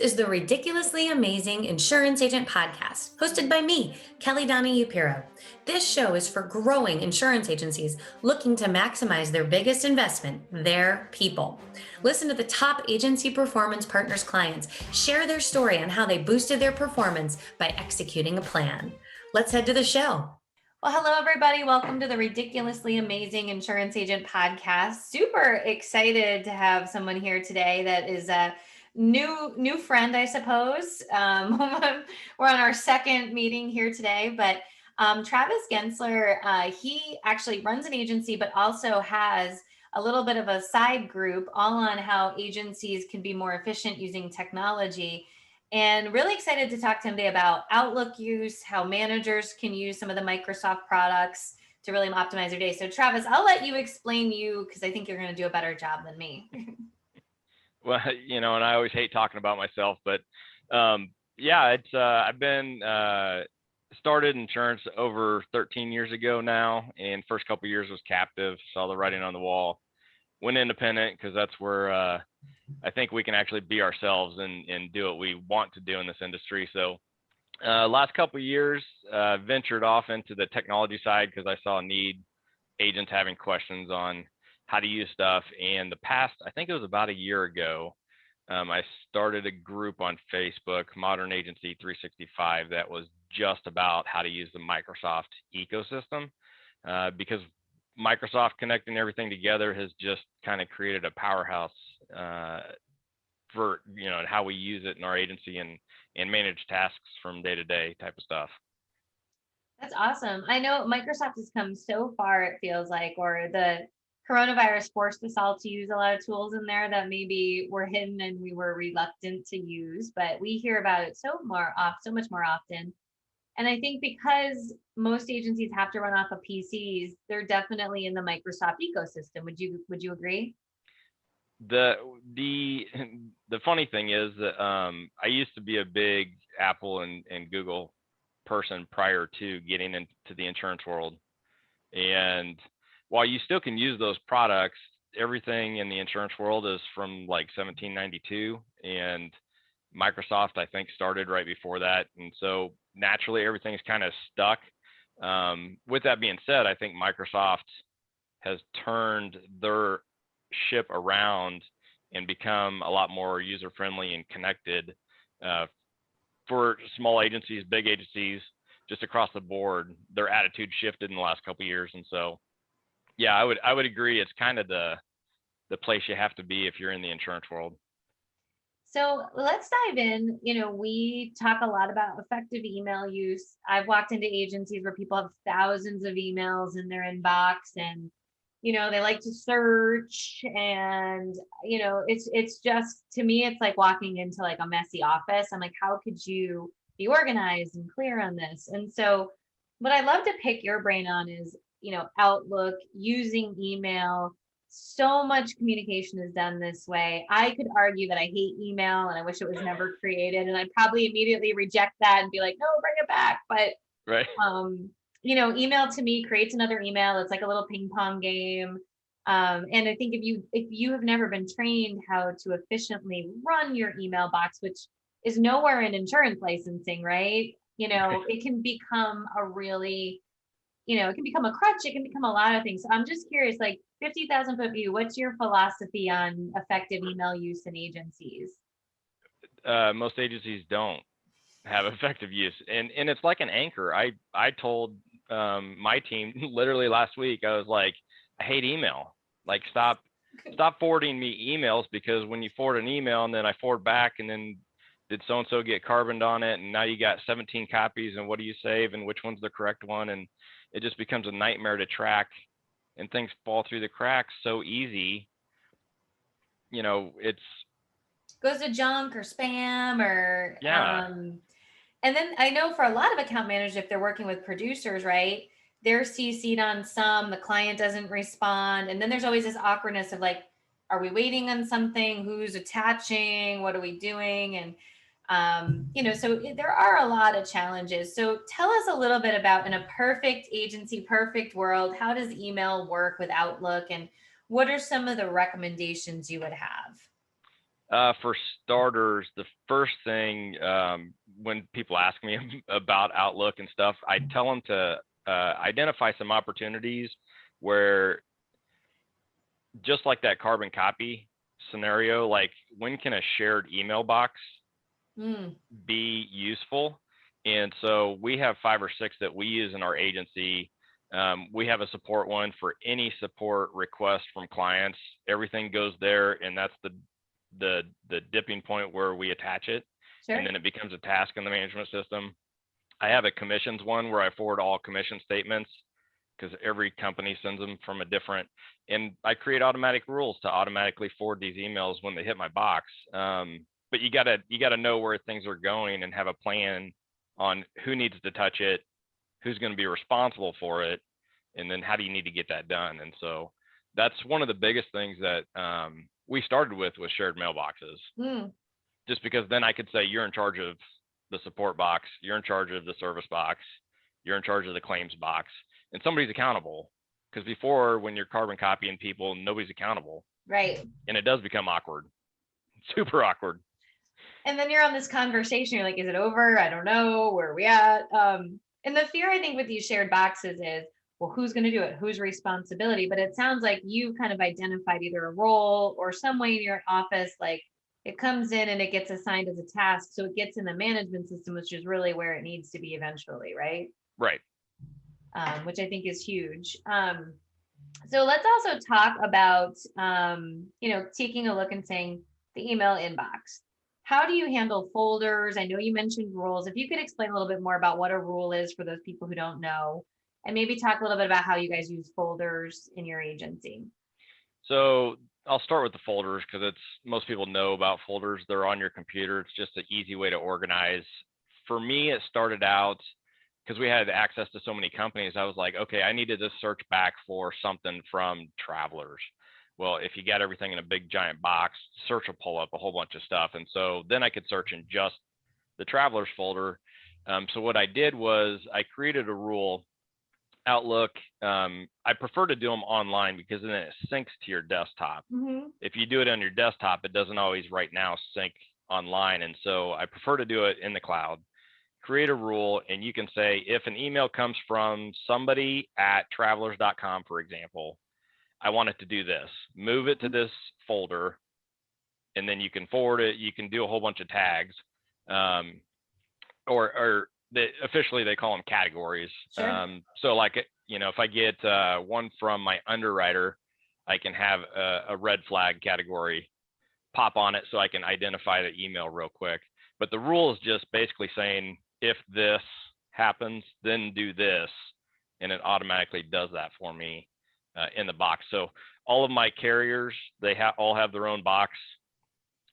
is the Ridiculously Amazing Insurance Agent Podcast, hosted by me, Kelly Donahue Piro. This show is for growing insurance agencies looking to maximize their biggest investment, their people. Listen to the top agency performance partners clients share their story on how they boosted their performance by executing a plan. Let's head to the show. Well, hello, everybody. Welcome to the Ridiculously Amazing Insurance Agent Podcast. Super excited to have someone here today that is a new friend, I suppose. We're on our second meeting here today, but Travis Gensler, he actually runs an agency, but also has a little bit of a side group all on how agencies can be more efficient using technology. And really excited to talk to him today about Outlook use, how managers can use some of the Microsoft products to really optimize their day. So Travis, I'll let you explain you because I think you're going to do a better job than me. Well, and I always hate talking about myself, but it's I've been started insurance over 13 years ago now, and first couple of years was captive, saw the writing on the wall, went independent because that's where I think we can actually be ourselves and do what we want to do in this industry. So last couple of years ventured off into the technology side because I saw a need, agents having questions on how to use stuff. And I think it was about a year ago, I started a group on Facebook, Modern Agency 365, that was just about how to use the Microsoft ecosystem, because Microsoft connecting everything together has just kind of created a powerhouse for how we use it in our agency and manage tasks from day to day type of stuff. That's awesome. I know Microsoft has come so far, it feels like, or the coronavirus forced us all to use a lot of tools in there that maybe were hidden and we were reluctant to use, but we hear about it so much more often. And I think because most agencies have to run off of PCs, they're definitely in the Microsoft ecosystem. Would you agree? The funny thing is that I used to be a big Apple and Google person prior to getting into the insurance world. And while you still can use those products, everything in the insurance world is from like 1792, and Microsoft, I think, started right before that. And so naturally, everything's kind of stuck. With that being said, I think Microsoft has turned their ship around and become a lot more user-friendly and connected for small agencies, big agencies, just across the board. Their attitude shifted in the last couple of years. And so, yeah, I would agree. It's kind of the place you have to be if you're in the insurance world. So let's dive in. We talk a lot about effective email use. I've walked into agencies where people have thousands of emails in their inbox, and they like to search, and it's just, to me, it's like walking into like a messy office. I'm like, how could you be organized and clear on this? And so what I love to pick your brain on is Outlook, using email. So much communication is done this way. I could argue that I hate email and I wish it was never created, and I'd probably immediately reject that and be like, no, bring it back. But right. Email to me creates another email. It's like a little ping pong game. And I think if you have never been trained how to efficiently run your email box, which is nowhere in insurance licensing, right? It can become it can become a crutch. It can become a lot of things. So I'm just curious, like 50,000 foot view, what's your philosophy on effective email use in agencies? Most agencies don't have effective use, and it's like an anchor. I told my team literally last week, I was like, I hate email. Like, stop forwarding me emails, because when you forward an email and then I forward back, and then did so-and-so get carboned on it, and now you got 17 copies, and what do you save, and which one's the correct one? And it just becomes a nightmare to track, and things fall through the cracks so easy. It's goes to junk or spam or yeah. And then I know for a lot of account managers, if they're working with producers, right, they're CC'd on some, the client doesn't respond. And then there's always this awkwardness of like, are we waiting on something? Who's attaching? What are we doing? And, so there are a lot of challenges. So tell us a little bit about, in a perfect agency, perfect world, how does email work with Outlook, and what are some of the recommendations you would have? For starters, the first thing, when people ask me about Outlook and stuff, I tell them to identify some opportunities where, just like that carbon copy scenario, like when can a shared email box be useful? And so we have 5 or 6 that we use in our agency. We have a support one for any support request from clients. Everything goes there, and that's the dipping point where we attach it. Sure. And then it becomes a task in the management system. I have a commissions one where I forward all commission statements, because every company sends them from a different, and I create automatic rules to automatically forward these emails when they hit my box. But you gotta know where things are going and have a plan on who needs to touch it, who's going to be responsible for it, and then how do you need to get that done. And so that's one of the biggest things that we started with shared mailboxes. Just because then I could say, you're in charge of the support box, you're in charge of the service box, you're in charge of the claims box, and somebody's accountable. Because before, when you're carbon copying people, nobody's accountable. Right. And it does become awkward, super awkward. And then you're on this conversation, you're like, is it over? I don't know. Where are we at? And the fear, I think, with these shared boxes is, well, who's going to do it? Whose responsibility? But it sounds like you kind of identified either a role or some way in your office, like it comes in and it gets assigned as a task. So it gets in the management system, which is really where it needs to be eventually, right? Right. Which I think is huge. So let's also talk about, taking a look and saying the email inbox. How do you handle folders? I know you mentioned rules. If you could explain a little bit more about what a rule is for those people who don't know, and maybe talk a little bit about how you guys use folders in your agency. So I'll start with the folders, because most people know about folders. They're on your computer. It's just an easy way to organize. For me, it started out because we had access to so many companies. I was like, okay, I needed to search back for something from Travelers. Well, if you got everything in a big giant box, search will pull up a whole bunch of stuff. And so then I could search in just the Travelers folder. So what I did was I created a rule. Outlook, I prefer to do them online, because then it syncs to your desktop. If you do it on your desktop, it doesn't always right now sync online. And so I prefer to do it in the cloud. Create a rule, and you can say, if an email comes from somebody at travelers.com, for example, I want it to do this, move it to this folder, and then you can forward it. You can do a whole bunch of tags, officially they call them categories. Sure. So like, if I get one from my underwriter, I can have a red flag category pop on it so I can identify the email real quick. But the rule is just basically saying, if this happens, then do this, and it automatically does that for me in the box. So all of my carriers, they all have their own box.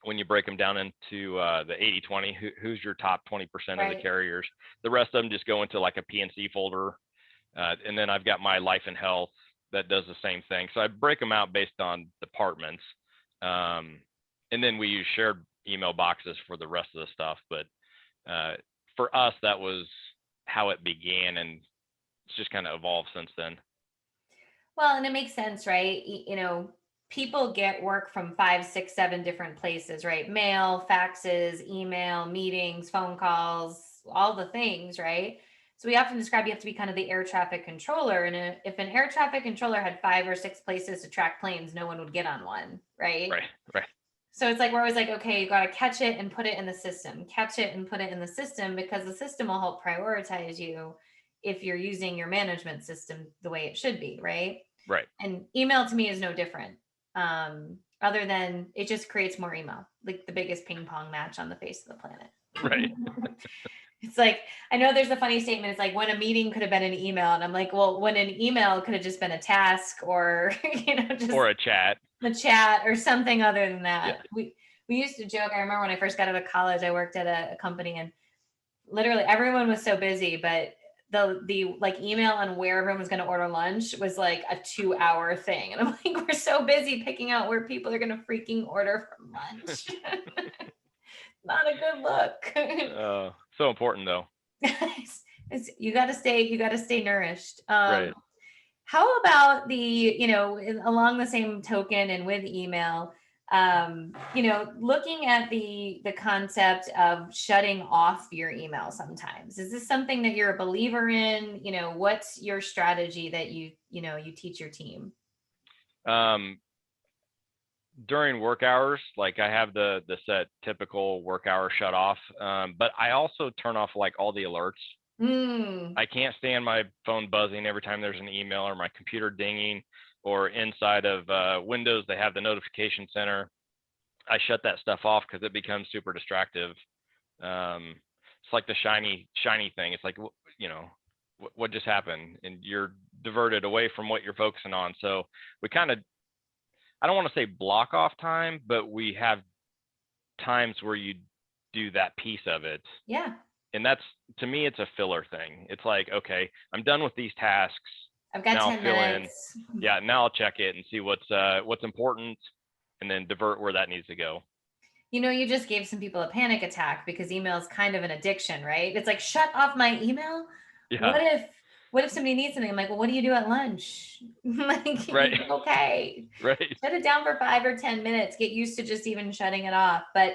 When you break them down into the 80-20, who's your top 20% of the carriers, the rest of them just go into like a PNC folder. And then I've got my life and health that does the same thing. So I break them out based on departments. And then we use shared email boxes for the rest of the stuff. But for us, that was how it began, and it's just kind of evolved since then. Well, and it makes sense, right? People get work from 5, 6, 7 different places, right? Mail, faxes, email, meetings, phone calls, all the things, right? So we often describe you have to be kind of the air traffic controller. And if an air traffic controller had 5 or 6 places to track planes, no one would get on one, right? Right. So it's like, we're always like, okay, you got to catch it and put it in the system, catch it and put it in the system, because the system will help prioritize you if you're using your management system the way it should be, right? Right. And email to me is no different. Other than it just creates more email, like the biggest ping pong match on the face of the planet. Right. It's like, I know there's a funny statement. It's like, when a meeting could have been an email. And I'm like, well, when an email could have just been a task, or, just or a chat or something other than that. Yeah. We used to joke. I remember when I first got out of college, I worked at a company, and literally everyone was so busy, but the like email on where everyone was going to order lunch was like a 2-hour thing. And I'm like, we're so busy picking out where people are going to freaking order for lunch. Not a good look. So important though. You got to stay nourished. Right. How about along the same token and with email, Looking at the concept of shutting off your email sometimes, is this something that you're a believer in? What's your strategy that you teach your team? During work hours, like I have the set typical work hour shut off, but I also turn off like all the alerts. I can't stand my phone buzzing every time there's an email, or my computer dinging, or inside of Windows they have the notification center. I shut that stuff off because it becomes super distractive. It's like the shiny thing. It's like, what just happened, and you're diverted away from what you're focusing on. So we kind of, I don't want to say block off time, but we have times where you do that piece of it. Yeah. And that's, to me, it's a filler thing. It's like, okay, I'm done with these tasks. I've got now 10 minutes. Yeah, now I'll check it and see what's important, and then divert where that needs to go. You just gave some people a panic attack because email is kind of an addiction, right? It's like, shut off my email. Yeah. What if somebody needs something? I'm like, well, what do you do at lunch? Like, right. Okay. Right. Shut it down for 5 or 10 minutes. Get used to just even shutting it off. But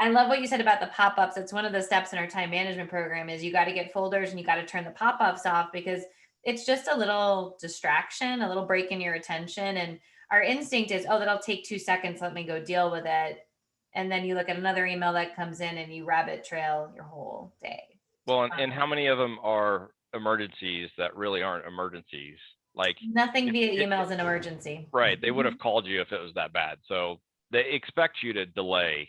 I love what you said about the pop-ups. It's one of the steps in our time management program is you got to get folders and you got to turn the pop-ups off, because it's just a little distraction, a little break in your attention. And our instinct is, oh, that'll take 2 seconds. Let me go deal with it. And then you look at another email that comes in and you rabbit trail your whole day. Well, and how many of them are emergencies that really aren't emergencies? Like, nothing via email is an emergency. Right. They would have called you if it was that bad. So they expect you to delay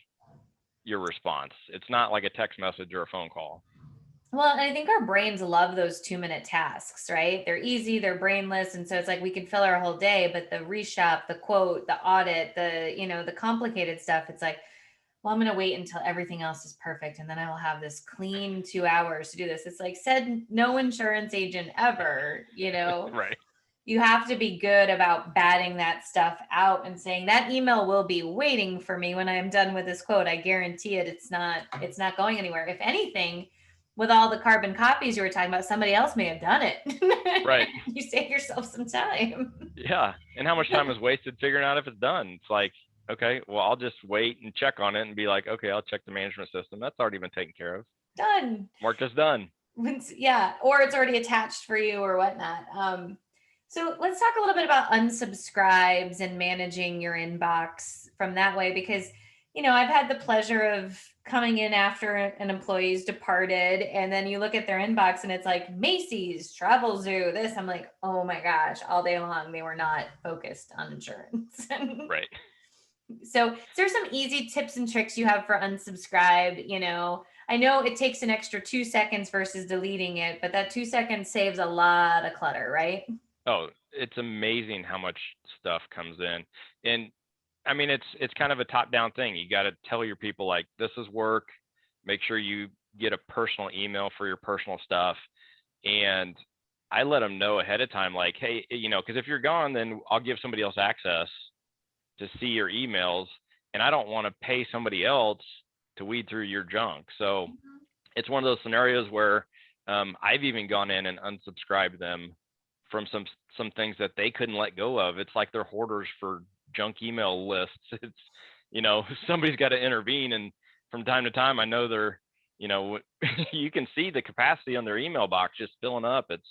your response. It's not like a text message or a phone call. Well, and I think our brains love those 2-minute tasks, right? They're easy, they're brainless. And so it's like we can fill our whole day, but the reshop, the quote, the audit, the complicated stuff, it's like, well, I'm going to wait until everything else is perfect, and then I will have this clean 2 hours to do this. It's like, said no insurance agent ever, Right. You have to be good about batting that stuff out and saying that email will be waiting for me when I am done with this quote. I guarantee it. It's not going anywhere. If anything, with all the carbon copies you were talking about, somebody else may have done it. Right. You save yourself some time. Yeah. And how much time is wasted figuring out if it's done? It's like, okay, well, I'll just wait and check on it and be like, okay, I'll check the management system. That's already been taken care of. Done. Marked as done. Yeah. Or it's already attached for you or whatnot. So let's talk a little bit about unsubscribes and managing your inbox from that way, because, I've had the pleasure of coming in after an employee's departed, and then you look at their inbox and it's like Macy's, Travel Zoo, this. I'm like, oh my gosh, all day long they were not focused on insurance. Right. So is there some easy tips and tricks you have for unsubscribe? I know it takes an extra 2 seconds versus deleting it, but that 2 seconds saves a lot of clutter, right? Oh, it's amazing how much stuff comes in. And I mean, it's kind of a top-down thing. You got to tell your people, like, this is work. Make sure you get a personal email for your personal stuff. And I let them know ahead of time, like, hey, because if you're gone, then I'll give somebody else access to see your emails. And I don't want to pay somebody else to weed through your junk. So it's one of those scenarios where I've even gone in and unsubscribed them from some things that they couldn't let go of. It's like they're hoarders for junk email lists. It's, somebody's got to intervene. And from time to time, I know they're, you can see the capacity on their email box just filling up. It's,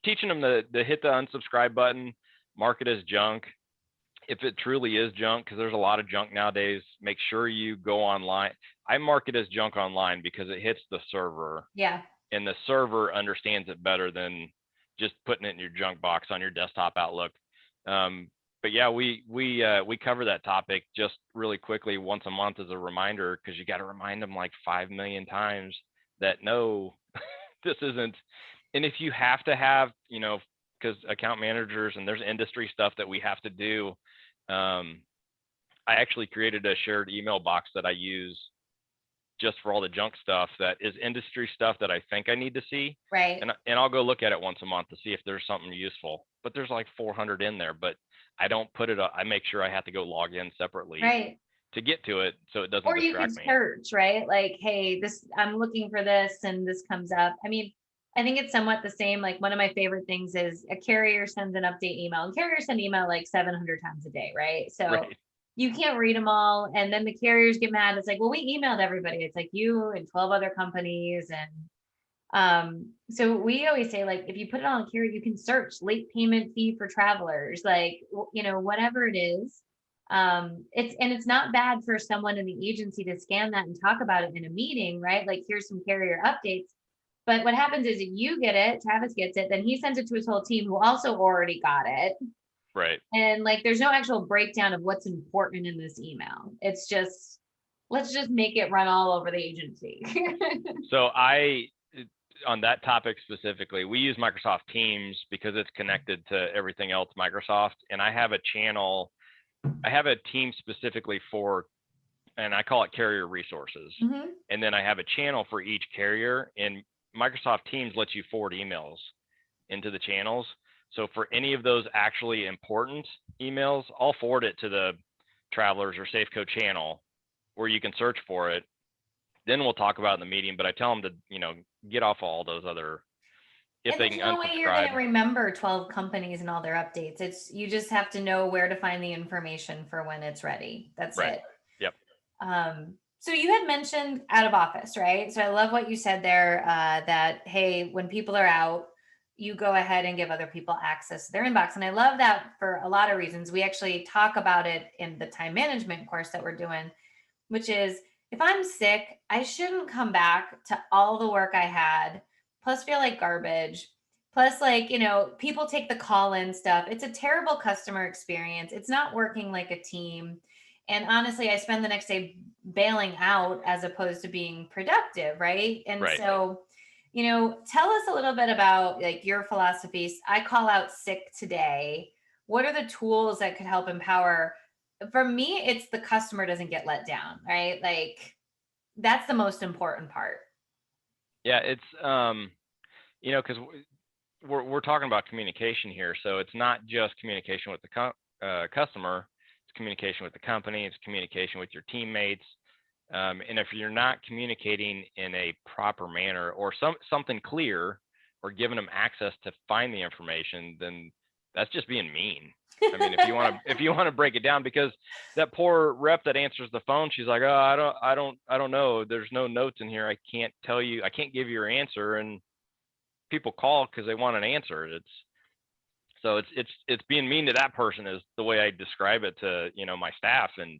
teaching them to hit the unsubscribe button, mark it as junk. If it truly is junk, because there's a lot of junk nowadays, make sure you go online. I mark it as junk online because it hits the server. Yeah. And the server understands it better than just putting it in your junk box on your desktop Outlook. But yeah, we cover that topic just really quickly once a month as a reminder, because you got to remind them like 5 million times that no, this isn't. And if you have to have, because account managers and there's industry stuff that we have to do, I actually created a shared email box that I use just for all the junk stuff that is industry stuff that I think I need to see. Right. And I'll go look at it once a month to see if there's something useful. But there's like 400 in there, but I don't put it up. I make sure I have to go log in separately to get to it, so it doesn't distract me. Or you can search, right? Like, hey, I'm looking for this and this comes up. I mean, I think it's somewhat the same. Like, one of my favorite things is a carrier sends an update email, and carriers send email like 700 times a day, right? So you can't read them all. And then the carriers get mad. It's like, well, we emailed everybody. It's like you and 12 other companies. And so we always say, like, if you put it on a carrier, you can search late payment fee for travelers, like, whatever it is. It's not bad for someone in the agency to scan that and talk about it in a meeting, right? Like, here's some carrier updates. But what happens is that you get it, Travis gets it, then he sends it to his whole team who also already got it. Right. And like, there's no actual breakdown of what's important in this email. It's just, let's just make it run all over the agency. So on that topic specifically, we use Microsoft Teams because it's connected to everything else Microsoft. And I have a team specifically for, and I call it carrier resources. Mm-hmm. And then I have a channel for each carrier, and Microsoft Teams lets you forward emails into the channels. So for any of those actually important emails, I'll forward it to the Travelers or Safeco channel where you can search for it. Then we'll talk about it in the meeting, but I tell them to, get off all those other, if And they there's can no way you're going to unsubscribe. remember 12 companies and all their updates. You just have to know where to find the information for when it's ready. That's Right. it. Yep. So you had mentioned out of office, right? So I love what you said there, that, hey, when people are out, you go ahead and give other people access to their inbox. And I love that for a lot of reasons. We actually talk about it in the time management course that we're doing, which is, if I'm sick, I shouldn't come back to all the work I had, plus feel like garbage. Plus, like, people take the call-in stuff. It's a terrible customer experience. It's not working like a team. And honestly, I spend the next day bailing out as opposed to being productive, right? And Right. so, tell us a little bit about like your philosophies. I call out sick today. What are the tools that could help empower? For me, it's the customer doesn't get let down, right? Like, that's the most important part. Yeah, it's because we're talking about communication here, so it's not just communication with the customer. It's communication with the company. It's communication with your teammates. And if you're not communicating in a proper manner or something clear, or giving them access to find the information, then that's just being mean. I mean, if you want to break it down, because that poor rep that answers the phone, she's like, oh, I don't know. There's no notes in here. I can't tell you. I can't give you your answer. And people call because they want an answer. It's being mean to that person is the way I describe it to my staff. And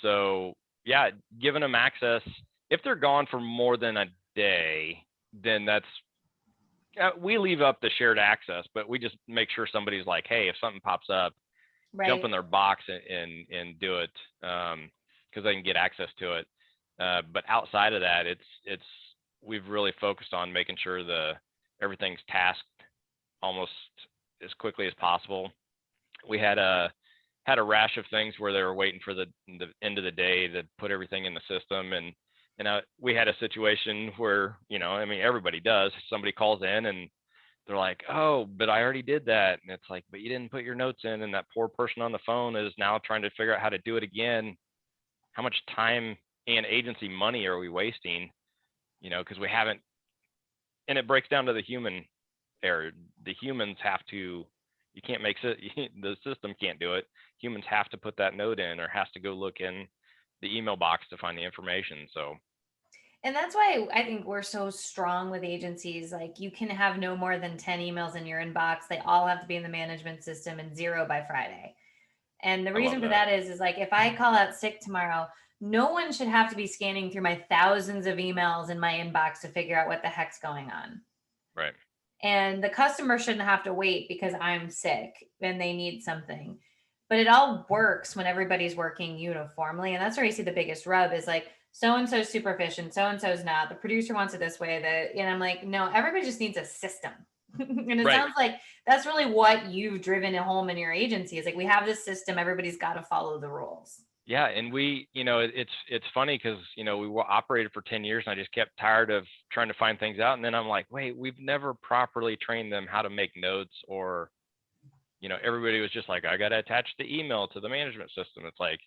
so yeah, giving them access. If they're gone for more than a day, then we leave up the shared access, but we just make sure somebody's like, hey, if something pops up, Right. jump in their box and do it, because they can get access to it. But outside of that, we've really focused on making sure everything's tasked almost as quickly as possible. We had a rash of things where they were waiting for the end of the day to put everything in the system, and we had a situation where everybody does. Somebody calls in and they're like, oh, but I already did that, and it's like, but you didn't put your notes in, and that poor person on the phone is now trying to figure out how to do it again. How much time and agency money are we wasting? Because we haven't. And it breaks down to the human error. The humans have to. You can't make it. The system can't do it. Humans have to put that note in, or has to go look in the email box to find the information. So. And that's why I think we're so strong with agencies. Like, you can have no more than 10 emails in your inbox. They all have to be in the management system, and 0 by Friday. And the reason for that is like, if I call out sick tomorrow, no one should have to be scanning through my thousands of emails in my inbox to figure out what the heck's going on. Right. And the customer shouldn't have to wait because I'm sick and they need something. But it all works when everybody's working uniformly. And that's where you see the biggest rub is like, so-and-so's super efficient, so-and-so's not. The producer wants it this way. I'm like, no, everybody just needs a system. And it sounds like that's really what you've driven home in your agency is like, we have this system, everybody's got to follow the rules. Yeah. And we, it's funny because, we operated for 10 years and I just kept tired of trying to find things out. And then I'm like, wait, we've never properly trained them how to make notes, or, everybody was just like, I got to attach the email to the management system. It's like,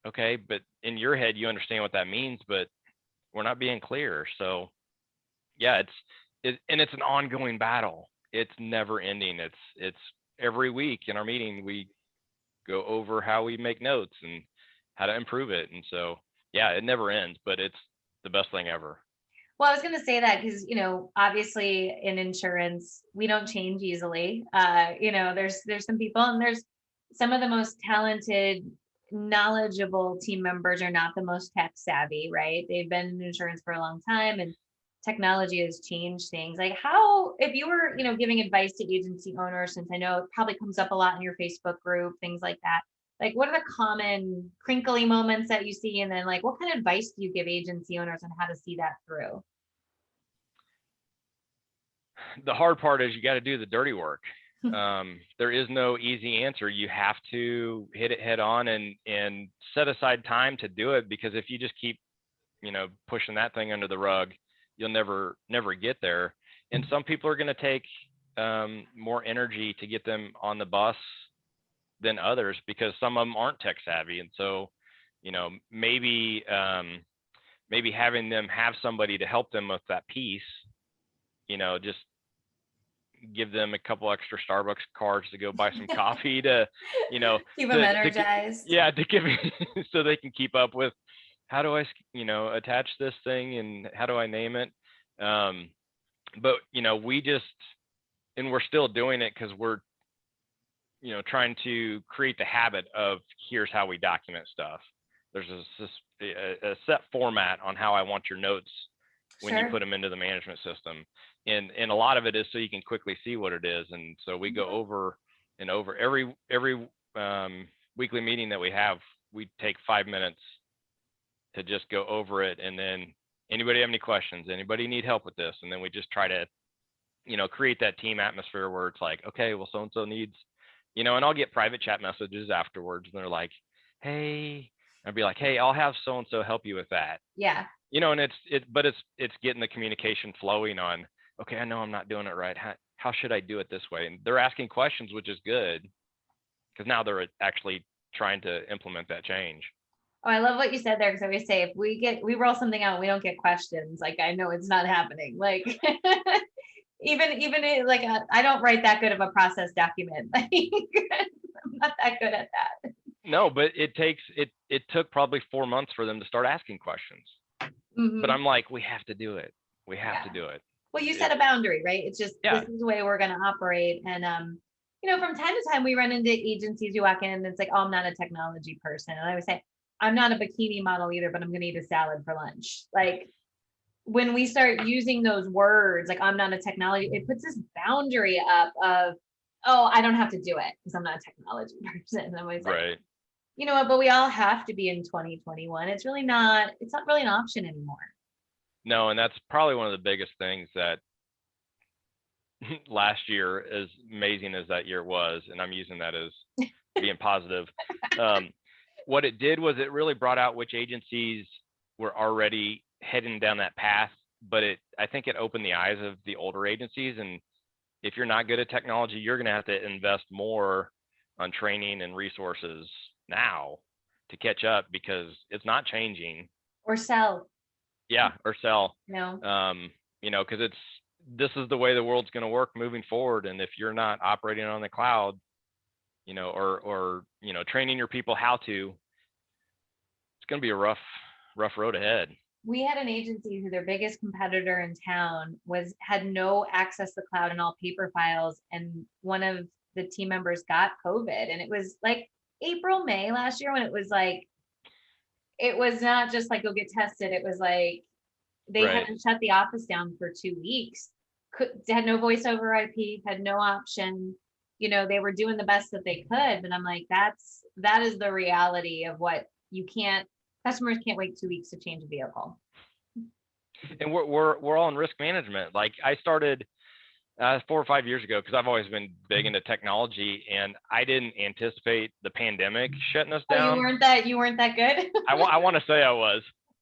okay, but in your head, you understand what that means, but we're not being clear. So yeah, and it's an ongoing battle. It's never ending. It's every week in our meeting, we go over how we make notes and how to improve it. And so, yeah, it never ends, but it's the best thing ever. Well, I was going to say that because, obviously in insurance, we don't change easily. There's some people, and there's some of the most talented, knowledgeable team members are not the most tech savvy, right? They've been in insurance for a long time, and technology has changed things. Like, how, if you were, giving advice to agency owners, since I know it probably comes up a lot in your Facebook group, things like that. Like, what are the common crinkly moments that you see? And then, like, what kind of advice do you give agency owners on how to see that through? The hard part is you got to do the dirty work. There is no easy answer. You have to hit it head on and set aside time to do it, because if you just keep, pushing that thing under the rug, you'll never get there. And some people are going to take more energy to get them on the bus than others, because some of them aren't tech savvy. And so, maybe having them have somebody to help them with that piece, just give them a couple extra Starbucks cards to go buy some coffee to, keep them energized. to give so they can keep up with, how do I, attach this thing and how do I name it? But, we're still doing it because we're, trying to create the habit of, here's how we document stuff. There's a set format on how I want your notes when you put them into the management system. And a lot of it is so you can quickly see what it is. And so we go over and over every weekly meeting that we have. We take 5 minutes to just go over it. And then, anybody have any questions? Anybody need help with this? And then we just try to, create that team atmosphere where it's like, okay, well, so-and-so needs, and I'll get private chat messages afterwards. And they're like, hey, I'd be like, hey, I'll have so-and-so help you with that. Yeah. And it's getting the communication flowing on, okay, I know I'm not doing it right. How should I do it this way? And they're asking questions, which is good, because now they're actually trying to implement that change. Oh, I love what you said there, because I always say, if we roll something out and we don't get questions, like, I know it's not happening. Like, even like, I don't write that good of a process document. Like, I'm not that good at that. No, but it took probably 4 months for them to start asking questions. Mm-hmm. But I'm like, we have to do it. We have to do it. Well, you set a boundary, right? It's just, this is the way we're going to operate. And, from time to time, we run into agencies, you walk in and it's like, oh, I'm not a technology person. And I would say, I'm not a bikini model either, but I'm going to eat a salad for lunch. Like, when we start using those words, like, I'm not a technology, it puts this boundary up of, oh, I don't have to do it because I'm not a technology person. And I'm always like, right. You know what, but we all have to be in 2021. It's not really an option anymore. No, and that's probably one of the biggest things that last year, as amazing as that year was, and I'm using that as being positive, what it did was it really brought out which agencies were already heading down that path. But I think it opened the eyes of the older agencies. And if you're not good at technology, you're going to have to invest more on training and resources now to catch up, because it's not changing. Or sell. Yeah, or sell. No. Because this is the way the world's going to work moving forward. And if you're not operating on the cloud, or training your people how to, it's going to be a rough road ahead. We had an agency who their biggest competitor in town had no access to the cloud and all paper files. And one of the team members got COVID, and it was like April, May last year, when it was like, it was not just like, go get tested. It was like, they had to shut the office down for 2 weeks. Had no voice over IP, had no option. They were doing the best that they could, but I'm like, that is the reality of what customers can't wait 2 weeks to change a vehicle. And we're all in risk management. Like, I started 4 or 5 years ago, because I've always been big into technology, and I didn't anticipate the pandemic shutting us down. You weren't that good. I want to say I was,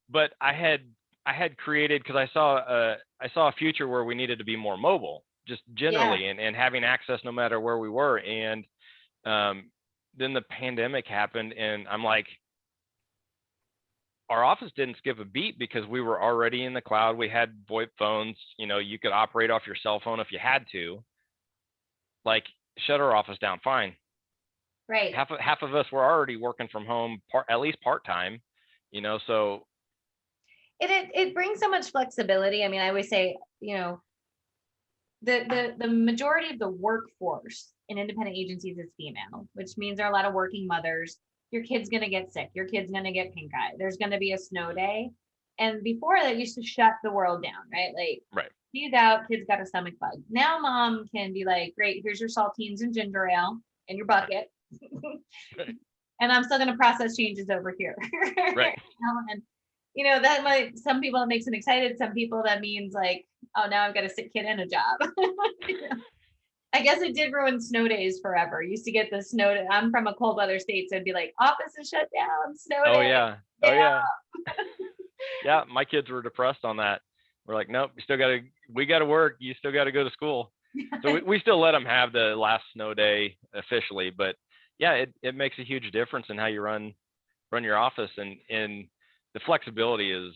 but I had created, because I saw a future where we needed to be more mobile, just generally, and having access no matter where we were. And then the pandemic happened, and I'm like, our office didn't skip a beat, because we were already in the cloud. We had VoIP phones. You could operate off your cell phone if you had to. Like, shut our office down, fine. Right. Half of us were already working from home, at least part-time, so. It brings so much flexibility. I mean, I always say, the majority of the workforce in independent agencies is female, which means there are a lot of working mothers. Your kid's going to get sick. Your kid's going to get pink eye. There's going to be a snow day. And before that used to shut the world down, right? Like, right. He's out, kid's got a stomach bug. Now mom can be like, great, here's your saltines and ginger ale and your bucket. Right. And I'm still going to process changes over here. Right. And that might, some people it makes them excited. Some people that means like, oh, now I've got a sick kid and a job. I guess it did ruin snow days forever. Used to get the snow day. I'm from a cold weather state, so it'd be like office is shut down, snow day. Oh yeah. Yeah, my kids were depressed on that. We're like, nope, we gotta work. You still gotta go to school. So we still let them have the last snow day officially, but yeah, it makes a huge difference in how you run your office, and the flexibility is,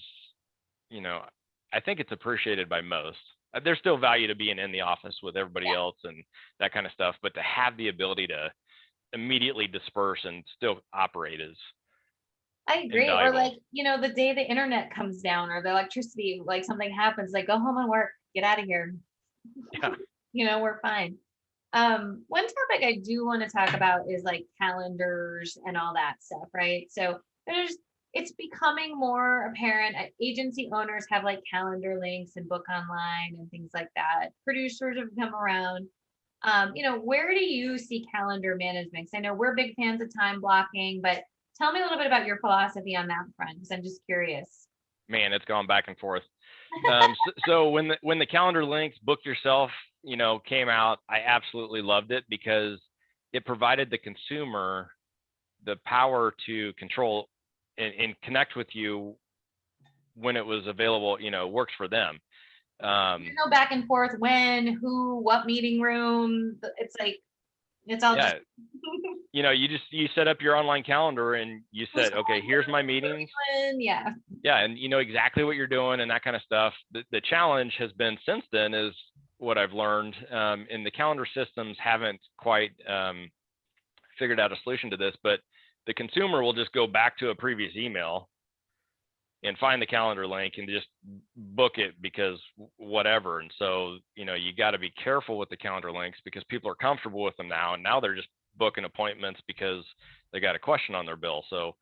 I think it's appreciated by most. There's still value to being in the office with everybody else and that kind of stuff, but to have the ability to immediately disperse and still operate is I agree. invaluable. Or like, the day the internet comes down or the electricity, like something happens, like go home and work, get out of here. Yeah. We're fine. One topic I do want to talk about is like calendars and all that stuff, right? So it's becoming more apparent. Agency owners have like calendar links and book online and things like that. Producers have come around. Where do you see calendar management? 'Cause I know we're big fans of time blocking, but tell me a little bit about your philosophy on that front, because I'm just curious. Man, it's gone back and forth. So when the calendar links, book yourself, came out, I absolutely loved it because it provided the consumer the power to control and connect with you when it was available, works for them. Go back and forth, when, who, what meeting room. It's like, it's all just you set up your online calendar and you said, okay, here's my meetings. Yeah, and you know exactly what you're doing and that kind of stuff. The challenge has been since then is what I've learned, and the calendar systems haven't quite figured out a solution to this, but the consumer will just go back to a previous email and find the calendar link and just book it because whatever. And so, you got to be careful with the calendar links because people are comfortable with them now. And now they're just booking appointments because they got a question on their bill. So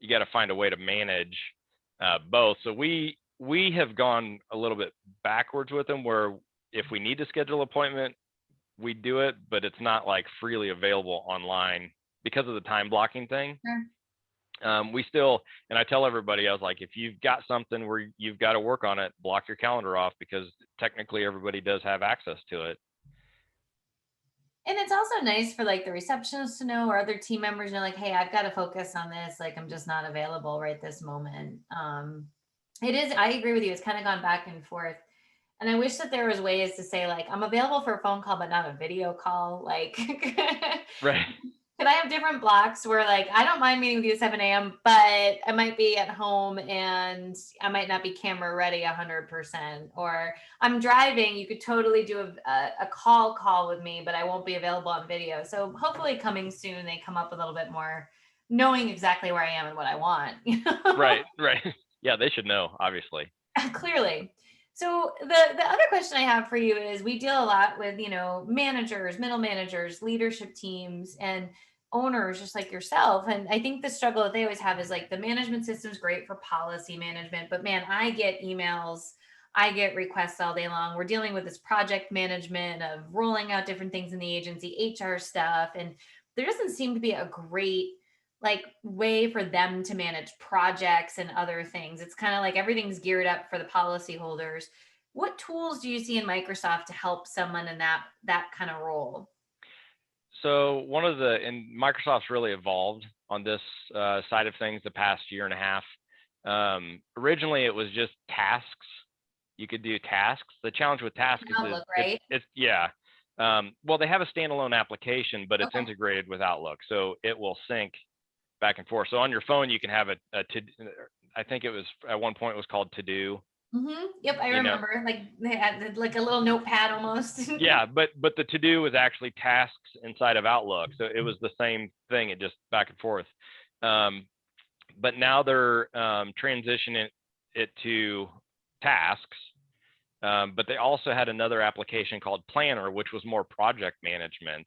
you got to find a way to manage both. So we have gone a little bit backwards with them, where if we need to schedule an appointment, we do it, but it's not like freely available online because of the time blocking thing. Sure. We still, and I tell everybody, I was like, if you've got something where you've got to work on it, block your calendar off, because technically everybody does have access to it. And it's also nice for like the receptionist to know, or other team members know, like, hey, I've got to focus on this. Like, I'm just not available right this moment. It is, I agree with you. It's kind of gone back and forth. And I wish that there was ways to say like, I'm available for a phone call, but not a video call. Like, Right. Could I have different blocks where like, I don't mind meeting with you at 7 a.m., but I might be at home and I might not be camera ready 100%, or I'm driving. You could totally do a call with me, but I won't be available on video. So hopefully coming soon, they come up a little bit more knowing exactly where I am and what I want. Right. Yeah, they should know, obviously. Clearly. So the other question I have for you is, we deal a lot with, managers, middle managers, leadership teams, and owners just like yourself. And I think the struggle that they always have is like, the management system's great for policy management, but man, I get emails, I get requests all day long. We're dealing with this project management of rolling out different things in the agency, HR stuff. And there doesn't seem to be a great way for them to manage projects and other things. It's kind of like everything's geared up for the policy holders. What tools do you see in Microsoft to help someone in that kind of role? So and Microsoft's really evolved on this side of things the past year and a half. Originally, it was just tasks. You could do tasks. The challenge with tasks Outlook, right? Well, they have a standalone application, but it's integrated with Outlook, so it will sync back and forth. So on your phone, you can have I think it was at one point it was called To Do, Yep, I remember. Like they had like a little notepad almost. Yeah, but the to-do was actually tasks inside of Outlook, so it was the same thing. It just back and forth. But now they're transitioning it to tasks. But they also had another application called Planner, which was more project management.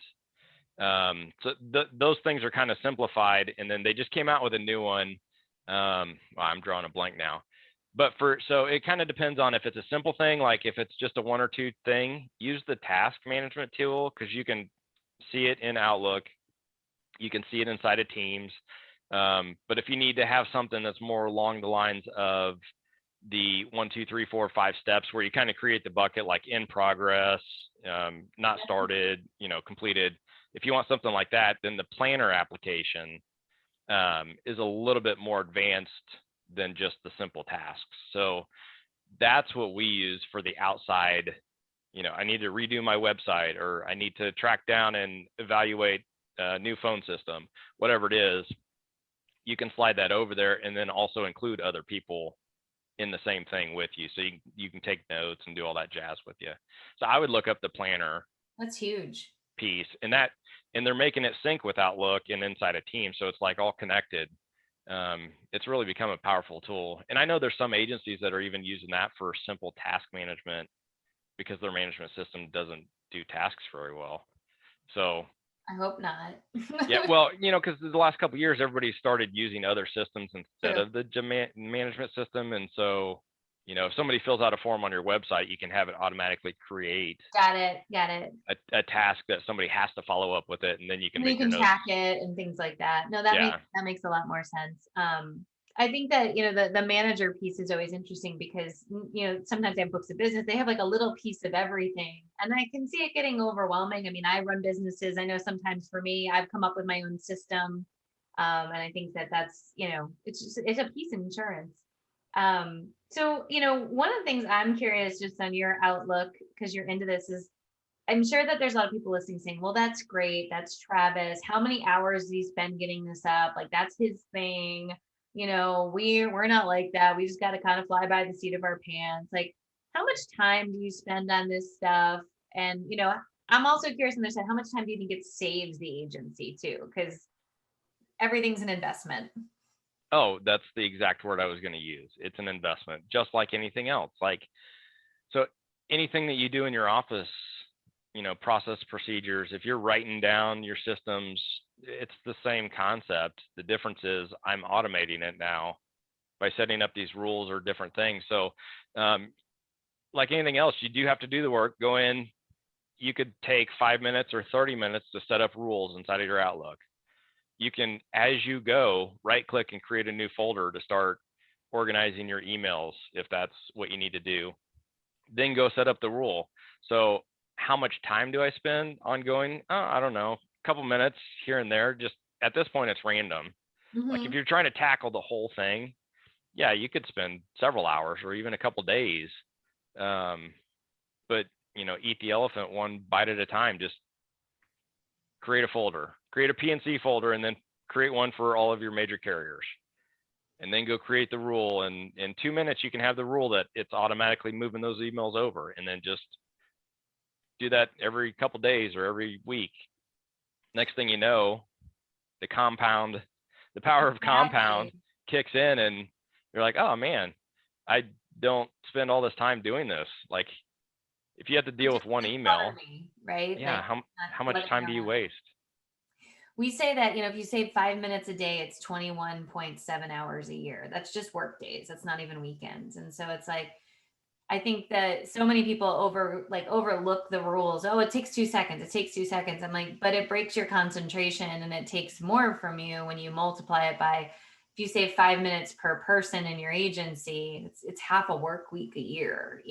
So those things are kind of simplified, and then they just came out with a new one. Well, I'm drawing a blank now. But so it kind of depends on if it's a simple thing, like if it's just a 1 or 2 thing, use the task management tool, because you can see it in Outlook. You can see it inside of Teams. But if you need to have something that's more along the lines of the 1, 2, 3, 4, 5 steps, where you kind of create the bucket, like in progress, not started, completed. If you want something like that, then the Planner application is a little bit more advanced than just the simple tasks. So that's what we use for the outside. I need to redo my website, or I need to track down and evaluate a new phone system, whatever it is. You can slide that over there, and then also include other people in the same thing with you, so you can take notes and do all that jazz with you. So I would look up the Planner. That's huge piece, and they're making it sync with Outlook and inside a team, so it's like all connected. It's really become a powerful tool, and I know there's some agencies that are even using that for simple task management, because their management system doesn't do tasks very well. So I hope not. Yeah, well, because the last couple of years, everybody started using other systems instead of the management system. And so, if somebody fills out a form on your website, you can have it automatically create Got it. a task that somebody has to follow up with it, and then you can make your notes. Track it and things like that. No, that makes a lot more sense. I think that, the manager piece is always interesting, because, sometimes they have books of business, they have like a little piece of everything. And I can see it getting overwhelming. I mean, I run businesses. I know sometimes for me, I've come up with my own system. And I think that that's, it's a piece of insurance. So, one of the things I'm curious just on your outlook, because you're into this, is I'm sure that there's a lot of people listening saying, well, that's great. That's Travis. How many hours does he spend getting this up? Like, that's his thing. We're not like that. We just got to kind of fly by the seat of our pants. Like, how much time do you spend on this stuff? And, I'm also curious on this side, how much time do you think it saves the agency too? Because everything's an investment. Oh, that's the exact word I was going to use. It's an investment, just like anything else. So anything that you do in your office, process procedures, if you're writing down your systems, it's the same concept. The difference is I'm automating it now by setting up these rules or different things. So like anything else, you do have to do the work. Go in, you could take 5 minutes or 30 minutes to set up rules inside of your Outlook. You can, as you go, right click and create a new folder to start organizing your emails, if that's what you need to do. Then go set up the rule. So how much time do I spend on going? I don't know, a couple minutes here and there. Just at this point, it's random. Like if you're trying to tackle the whole thing, yeah, you could spend several hours or even a couple days. But eat the elephant one bite at a time. Just create a folder, create a PNC folder, and then create one for all of your major carriers. And then go create the rule. And in 2 minutes, you can have the rule that it's automatically moving those emails over. And then just do that every couple days or every week. Next thing you know, the power of compound kicks in, and you're like, oh man, I don't spend all this time doing this. Like, if you have to deal with one email, right? Yeah. Like, how much time do you waste? We say that, if you save 5 minutes a day, it's 21.7 hours a year. That's just work days. That's not even weekends. And so it's like, I think that so many people overlook the rules. Oh, it takes 2 seconds. It takes 2 seconds. I'm like, but it breaks your concentration, and it takes more from you when you multiply it by, if you save 5 minutes per person in your agency, it's half a work week a year,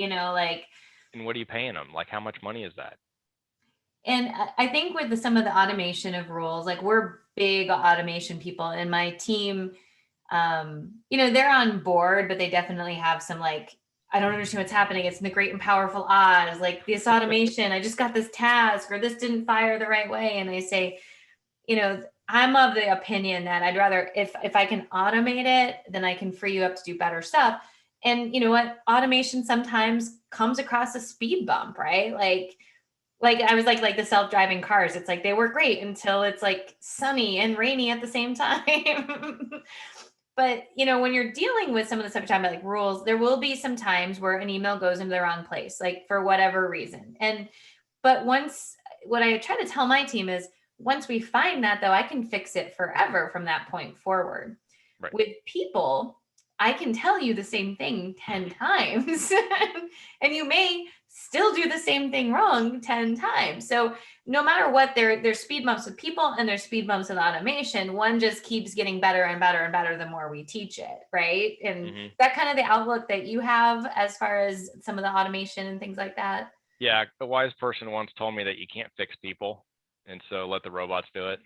And what are you paying them? Like, how much money is that? And I think with some of the automation of rules, like we're big automation people, and my team, they're on board, but they definitely have some like, I don't understand what's happening. It's in the great and powerful Oz, like this automation, I just got this task, or this didn't fire the right way. And I say, I'm of the opinion that I'd rather, if I can automate it, then I can free you up to do better stuff. And you know what? Automation sometimes comes across a speed bump, right? Like I was like the self-driving cars. It's like they were great until it's like sunny and rainy at the same time. But you know, when you're dealing with some of the stuff you're talking about, like rules, there will be some times where an email goes into the wrong place, like for whatever reason. But once, what I try to tell my team is, once we find that though, I can fix it forever from that point forward. Right. With people, I can tell you the same thing 10 times and you may still do the same thing wrong 10 times. So no matter what, there's speed bumps with people and there's speed bumps with automation. One just keeps getting better and better and better the more we teach it, right? And that kind of the outlook that you have as far as some of the automation and things like that. Yeah, a wise person once told me that you can't fix people, and so let the robots do it.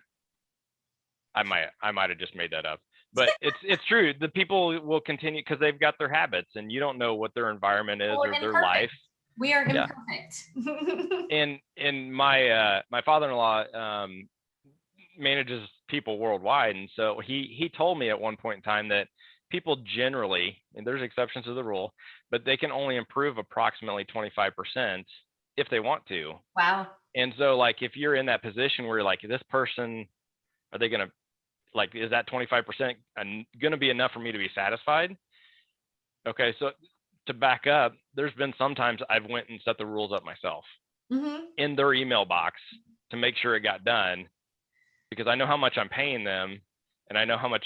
I might have just made that up, but it's true. The people will continue because they've got their habits, and you don't know what their environment is or their life. We are imperfect. And my father-in-law manages people worldwide, and so he told me at one point in time that people generally, and there's exceptions to the rule, but they can only improve approximately 25% if they want to. Wow. And so like if you're in that position where you're like, this person, are they gonna, like, is that 25% gonna be enough for me to be satisfied? Okay, so to back up, there's been sometimes I've went and set the rules up myself in their email box to make sure it got done, because I know how much I'm paying them, and I know how much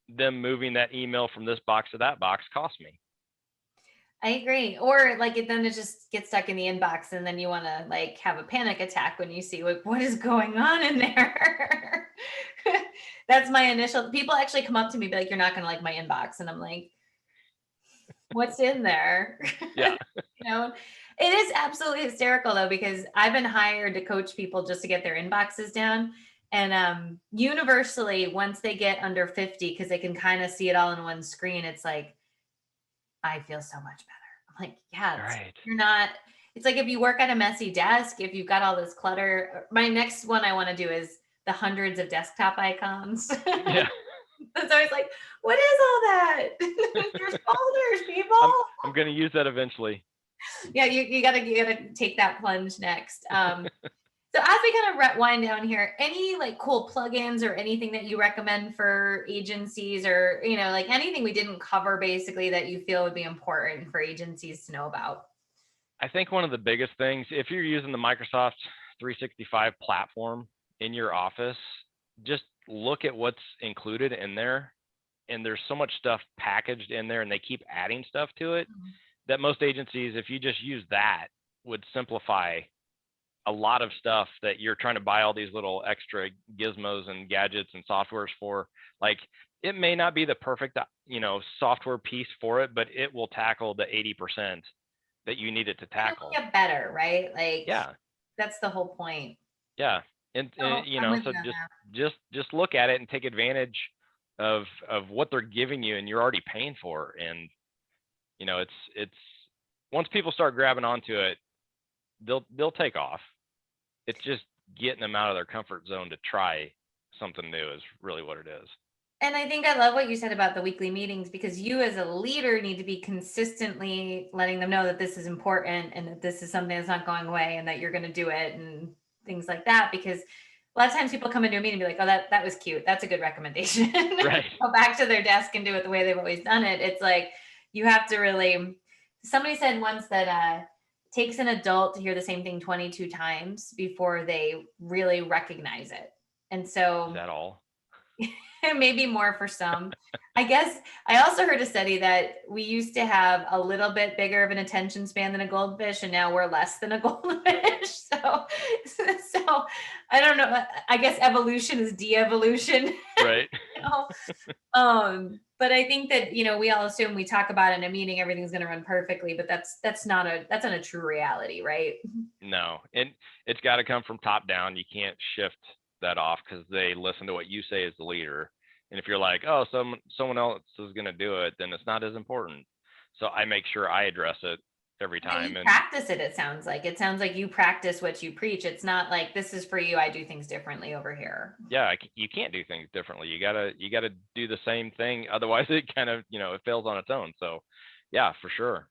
them moving that email from this box to that box cost me. I agree. Or like then it just gets stuck in the inbox, and then you want to like have a panic attack when you see like what is going on in there. That's my initial. People actually come up to me, be like, "You're not gonna like my inbox," and I'm like, "What's in there?" Yeah. You know, it is absolutely hysterical though, because I've been hired to coach people just to get their inboxes down. And universally, once they get under 50, because they can kind of see it all in one screen, it's like, I feel so much better. I'm like, yeah, Right. you're not, it's like if you work at a messy desk, if you've got all this clutter, my next one I want to do is the hundreds of desktop icons. Yeah. It's always like, what is all that? There's folders, people. I'm going to use that eventually. Yeah, you gotta take that plunge next. So as we kind of wind down here, any like cool plugins or anything that you recommend for agencies, or you know, like anything we didn't cover basically that you feel would be important for agencies to know about? I think one of the biggest things, if you're using the Microsoft 365 platform in your office, just look at what's included in there. And there's so much stuff packaged in there, and they keep adding stuff to it, that most agencies, if you just use that, would simplify a lot of stuff that you're trying to buy all these little extra gizmos and gadgets and softwares for. Like, it may not be the perfect, software piece for it, but it will tackle the 80% that you need it to tackle. It'll get better, right? Like, yeah, that's the whole point. Yeah. And so just look at it and take advantage of what they're giving you and you're already paying for. And, it's once people start grabbing onto it, they'll take off. It's just getting them out of their comfort zone to try something new is really what it is. And I think I love what you said about the weekly meetings, because you as a leader need to be consistently letting them know that this is important and that this is something that's not going away and that you're going to do it and things like that. Because a lot of times people come into a meeting and be like, oh, that was cute. That's a good recommendation. Right. Go back to their desk and do it the way they've always done it. It's like, you have to really, somebody said once that takes an adult to hear the same thing 22 times before they really recognize it. And so is that all? Maybe more for some. I guess I also heard a study that we used to have a little bit bigger of an attention span than a goldfish, and now we're less than a goldfish. So I don't know. I guess evolution is de-evolution. Right. But I think that, we all assume we talk about it in a meeting, everything's going to run perfectly, but that's not a true reality, right? No, and it's got to come from top down. You can't shift that off because they listen to what you say as the leader. And if you're like, oh, someone else is going to do it, then it's not as important. So I make sure I address it every time. And practice it. It sounds like you practice what you preach. It's not like, this is for you, I do things differently over here. Yeah, you can't do things differently. You gotta do the same thing. Otherwise, it kind of it fails on its own. So Yeah, for sure.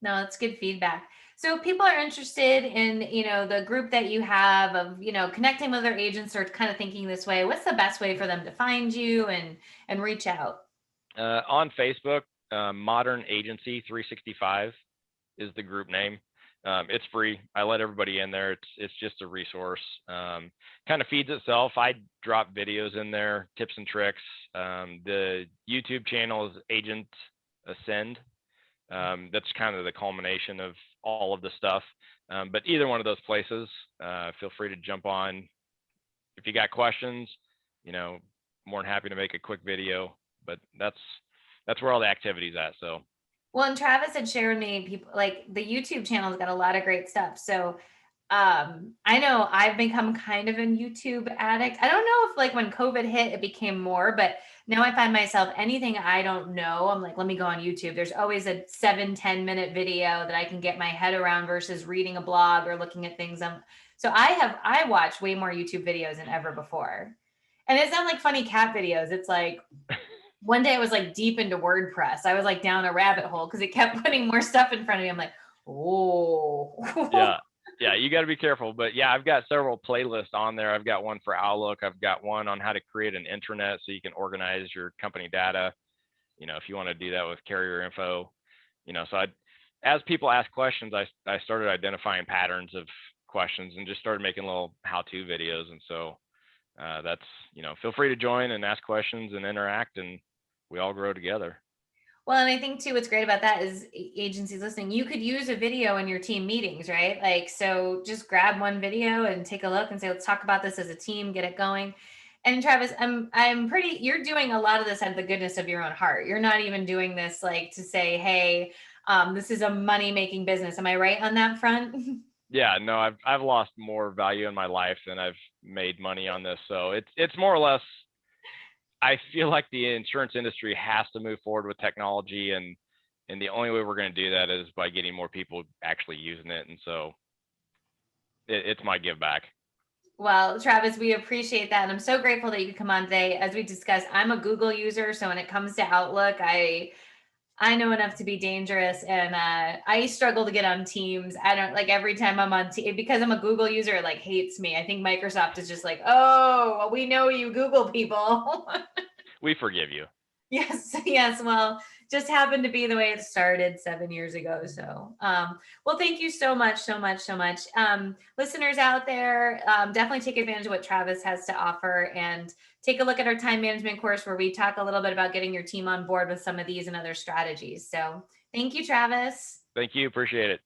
No, that's good feedback. So if people are interested in, the group that you have of, connecting with other agents or kind of thinking this way, what's the best way for them to find you and reach out? On Facebook, Modern Agency 365 is the group name. It's free. I let everybody in there. It's just a resource. Kind of feeds itself. I drop videos in there, tips and tricks. The YouTube channel is Agent Ascend. That's kind of the culmination of all of the stuff. But either one of those places, feel free to jump on. If you got questions, more than happy to make a quick video. But that's where all the activity's at. So. Well, and Travis had shared me people like the YouTube channel's got a lot of great stuff. So I know I've become kind of a YouTube addict. I don't know if like when COVID hit, it became more, but now I find myself anything I don't know, I'm like, let me go on YouTube. There's always a 7-10 minute video that I can get my head around versus reading a blog or looking at things. So I watch way more YouTube videos than ever before. And it's not like funny cat videos. It's like one day I was like deep into WordPress. I was like down a rabbit hole because it kept putting more stuff in front of me. I'm like, oh. Yeah, you got to be careful. But yeah, I've got several playlists on there. I've got one for Outlook. I've got one on how to create an intranet so you can organize your company data. If you want to do that with carrier info, so as people ask questions, I started identifying patterns of questions and just started making little how-to videos. And so that's, feel free to join and ask questions and interact, and we all grow together. Well, and I think too, what's great about that is agencies listening, you could use a video in your team meetings, right? Like, so just grab one video and take a look and say, let's talk about this as a team, get it going. And Travis, you're doing a lot of this out of the goodness of your own heart. You're not even doing this like to say, hey, this is a money-making business. Am I right on that front? Yeah, no, I've lost more value in my life than I've made money on this. So it's more or less, I feel like the insurance industry has to move forward with technology, and the only way we're going to do that is by getting more people actually using it. And so it's my give back. Well, Travis, we appreciate that. And I'm so grateful that you could come on today. As we discussed, I'm a Google user. So when it comes to Outlook, I know enough to be dangerous, and I struggle to get on Teams. I don't like every time I'm on because I'm a Google user, it like hates me. I think Microsoft is just like, oh, well, we know you Google people. We forgive you. Yes. Well, just happened to be the way it started 7 years ago. So, well, thank you so much. Listeners out there, definitely take advantage of what Travis has to offer and take a look at our time management course where we talk a little bit about getting your team on board with some of these and other strategies. So thank you, Travis. Thank you. Appreciate it.